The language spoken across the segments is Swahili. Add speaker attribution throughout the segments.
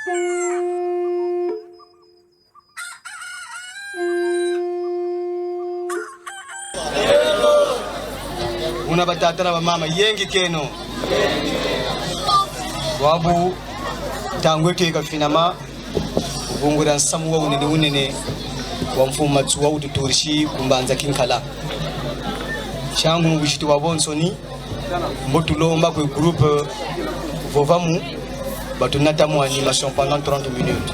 Speaker 1: Una batata na mama yengi keno wabu tangweke kafinama ubungura nsamu wa unene wa mfuma tuwa ututurishi kumbanza kinkala changu mubishiti wa bonsoni mbotulomba kwe groupe vovamu batunata mu animation pendant 30 minutes.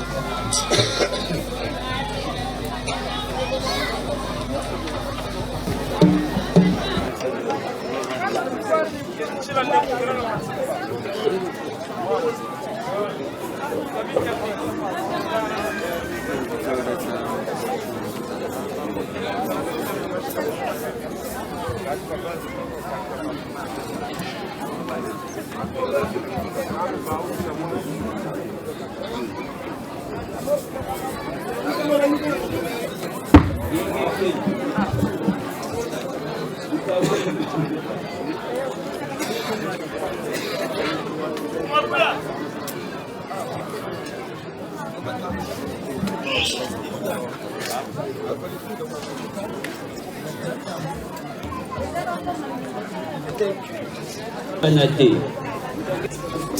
Speaker 2: Anate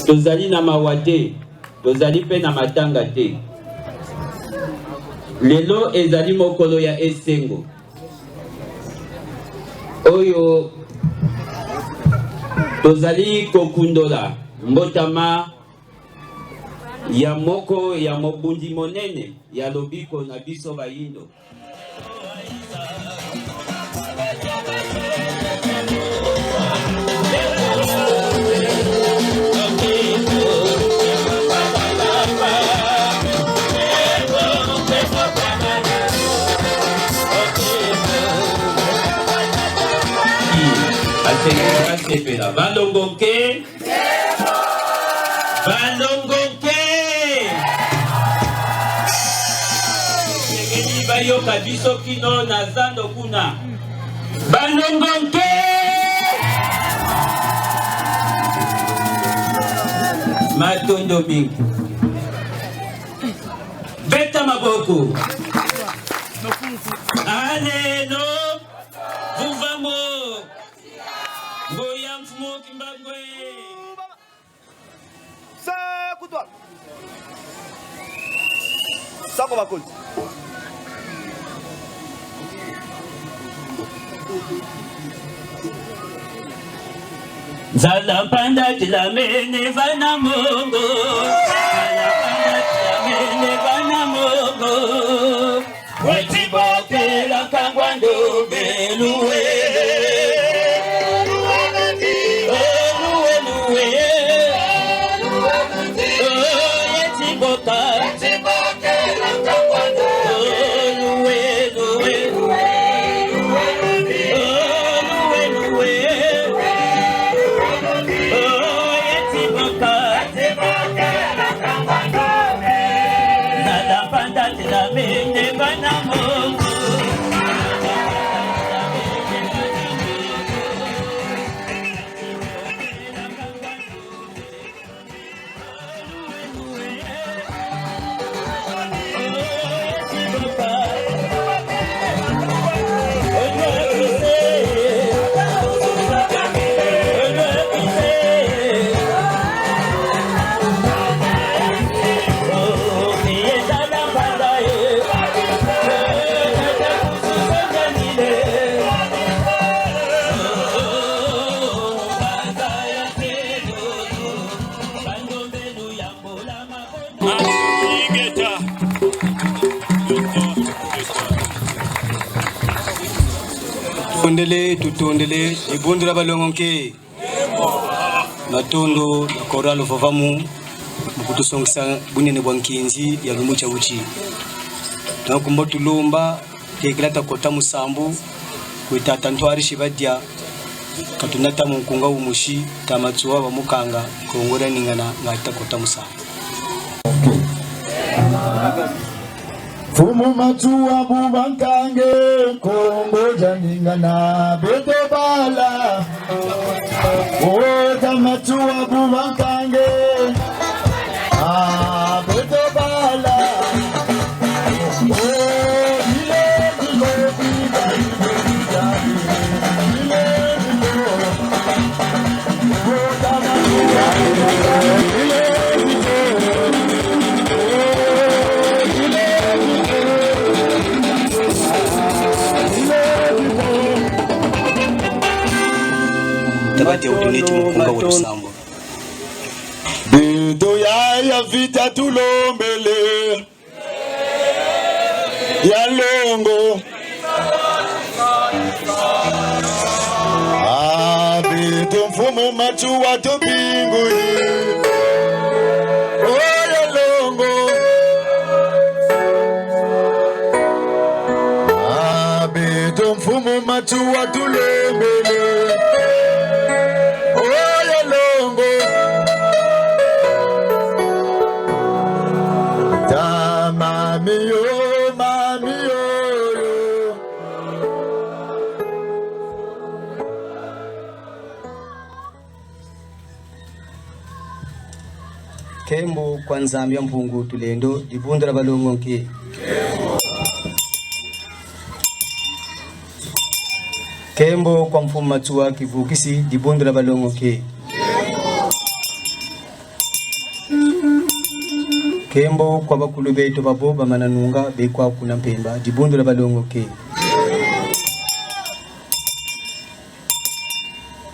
Speaker 2: tozali na mawate tozali pe na matanga te lelo ezali mokolo ya esengo oyo tozali kokundola mbotama ya moko ya mobundi monene ya lobiko na biso bayindo. Balongonke balongonke ngeni bayo kabiso kino na zando kuna balongonke matondo mingi beta maboko alelo vuvamo ngoya mfumo kimbangwe
Speaker 3: Sakutwa Sako bakoli
Speaker 2: Zala panda tilamene vana mongo Zala panda tilamene vana mongo Wetiboke la kangwando beluwe
Speaker 1: tutondele ibundira balongonke matondo koralo vovamu mukutusongisa bunene bwa nkinzi ya lumucha uchi nakumba tulomba tekelata kota musambu kwitata ntwari shibadia katunata munkunga umushi tamatsuwa bamukanga kongora ningana ngata kota musambu
Speaker 4: Fumu matuwa bubankange kongo janingana beto bala Ota matuwa bubankange beto
Speaker 1: tabati ya udoneti mkunga wa Lusambo.
Speaker 4: Beto ya vita tulombele ya longo beto mfumo machu watu binguni ya longo beto mfumo machu watu lombele ya longo mami yo
Speaker 1: Kembo kwa nzambia mpungu tulendo dibundra balongo nke Kembo kwa mfumu matua kivukisi dibundra balongo nke Kembo kwa bakulu beto babo bamananunga bekwa kuna mpemba dibundra balongo nke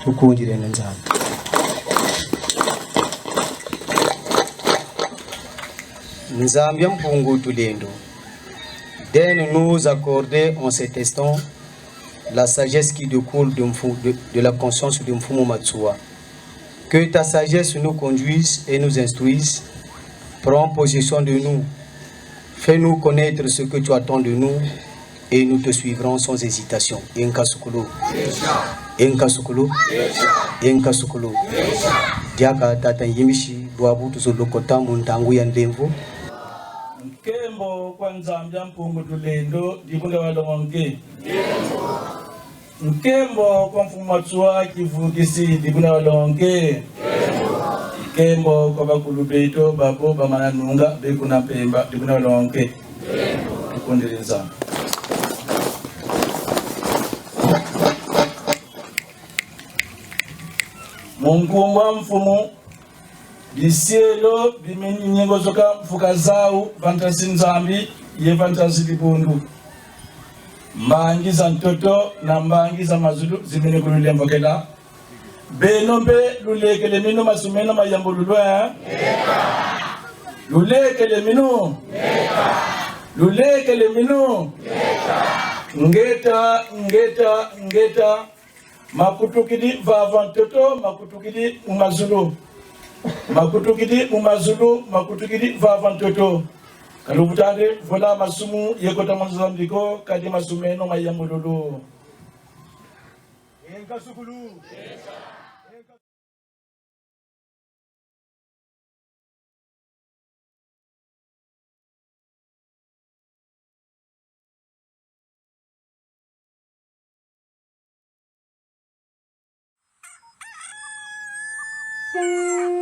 Speaker 1: tukunjire nzamba. Nzambia mpungu tulendo. Daigne nous accorder en cet instant la sagesse qui découle de la conscience de Mfumu Matsua. Que ta sagesse nous conduise et nous instruise. Prends possession de nous. Fais-nous connaître ce que tu attends de nous et nous te suivrons sans hésitation. Inka Sukulu. Inka Sukulu. Inka Sukulu. Diaka tata yimishi duabu tuzolokota muntangu ya ndemvu.
Speaker 5: Kembo kwa nzambia mpungu tulendo dibunda balongo nke Nkembo kwa mfumu Matsua kivukisi dibunda balongo nke Kembo kwa bakulu beto babo bamananunga bekuna mpemba dibunda balongo nke tukundireza. Mungu mfumu Bisielo bimeni nyengo zoka mfuka zao fantasi nzambi ye fantasi dibundu mbangi za ntoto na mbangi za mazulu zimene kululia mbokela benombe lulekele mino masumeno mayambo lulwa lulekele mino lulekele mino ngeta makutukidi vava ntoto makutukidi umazulu makutukidi umazulu makutukidi vava ntoto kalubutande vola masumu yekota Mozambiko kadi masumeno mayambululu enka sukulu
Speaker 6: Thank you.